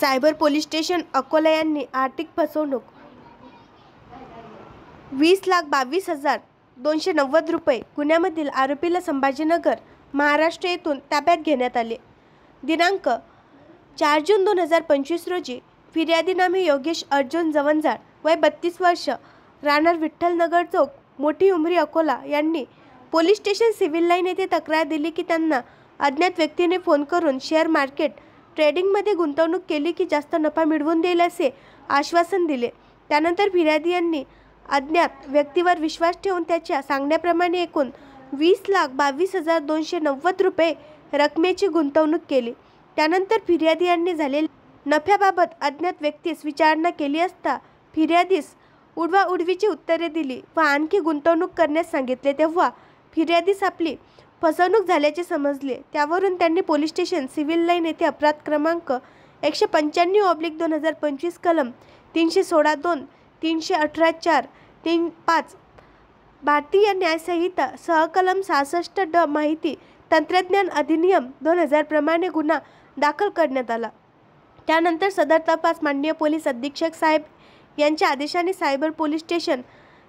Cyber police station Akola यांनी आर्थिक फसवणूक 20,22,290 रुपये गुन्ह्यामधील आरोपीला संभाजीनगर महाराष्ट्र येथून ताब्यात घेण्यात आले। दिनांक 4 जून 2025 रोजी फिर्यादी नामे योगेश अर्जुन जवंजाळ वय 32 वर्ष राहणार विठ्ठल नगर चौक मोठी उमरी अकोला यांनी पोलीस स्टेशन सिव्हिल लाईन येथे तक्रार दिली की त्यांना अज्ञात व्यक्तीने फोन करून शेअर मार्केट ट्रेडिंगमध्ये गुंतवणूक केली की जास्त नफा मिळवून देईल असे आश्वासन दिले। त्यानंतर फिर्यादी यांनी अज्ञात व्यक्तीवर विश्वास ठेवून त्याच्या सांगण्याप्रमाणे एकूण 20,22,290 रुपये रकमेची गुंतवणूक केली। त्यानंतर फिर्यादी यांनी झालेल्या नफ्याबाबत अज्ञात व्यक्तीस विचारणा केली असता फिर्यादीस उडवाउडवीची उत्तरे दिली व आणखी गुंतवणूक करण्यास सांगितले। तेव्हा फिर्यादीस आपली फसवणूक झाल्याचे समजले। त्यावरून त्यांनी पोलीस स्टेशन सिव्हिल लाईन येथे अपराध क्रमांक 195/2025 कलम 316(2), 318(4)(3)(5) भारतीय न्याय संहिता सहकलम 66(ड) माहिती तंत्रज्ञान अधिनियम 2000 प्रमाणे गुन्हा दाखल करण्यात आला। त्यानंतर सदर तपास माननीय पोलीस अधीक्षक साहेब यांच्या आदेशाने सायबर पोलीस स्टेशन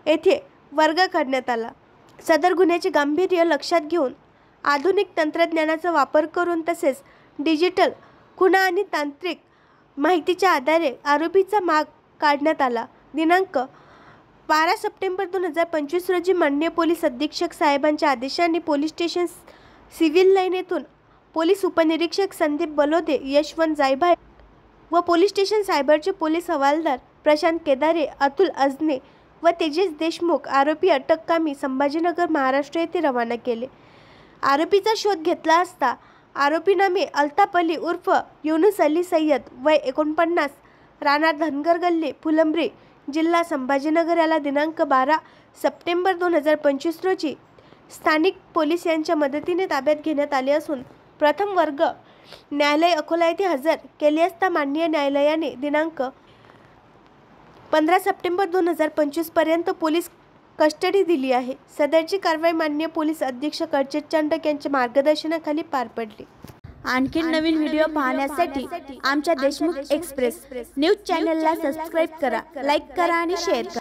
येथे वर्ग करण्यात आला। सदर गुन्ह्याचे गांभीर्य लक्षात घेऊन आधुनिक तंत्रज्ञानाचा वापर करून तसेच डिजिटल खुणा आणि तांत्रिक माहितीच्या आधारे आरोपीचा माग काढण्यात आला। दिनांक 12 सप्टेंबर 2025 रोजी माननीय पोलीस अधीक्षक साहेबांच्या आदेशाने पोलीस स्टेशन सिव्हिल लाईन येथून पोलीस उपनिरीक्षक संदीप बलोदे, यशवंत जायभाय व पोलीस स्टेशन सायबरचे पोलीस हवालदार प्रशांत केदारे, अतुल अजने व तेजस देशमुख आरोपी अटककामी संभाजीनगर महाराष्ट्र येथे रवाना केले। आरोपीचा शोध घेतला असता आरोपी नामे अल्ताफ अली उर्फ युनुस अली सय्यद वय 49 राहणार धनगर गल्ली फुलंब्री जिल्हा संभाजीनगर याला दिनांक 12 सप्टेंबर 2025 रोजी स्थानिक पोलीस यांच्या मदतीने ताब्यात घेण्यात आले असून प्रथम वर्ग न्यायालय अकोला येथे हजर केले असता माननीय न्यायालयाने दिनांक 15 सप्टेंबर 2025 पर्यंत पोलीस कस्टडी दिली आहे। सदरची कारवाई माननीय पोलीस अधीक्षक अर्चित चांडक यांच्या मार्गदर्शनाखाली पार पडली। आणखी नवीन व्हिडिओ पाहण्यासाठी आमच्या देशमुख एक्सप्रेस न्यूज चॅनलला सबस्क्राइब करा, लाईक करा आणि शेअर करा।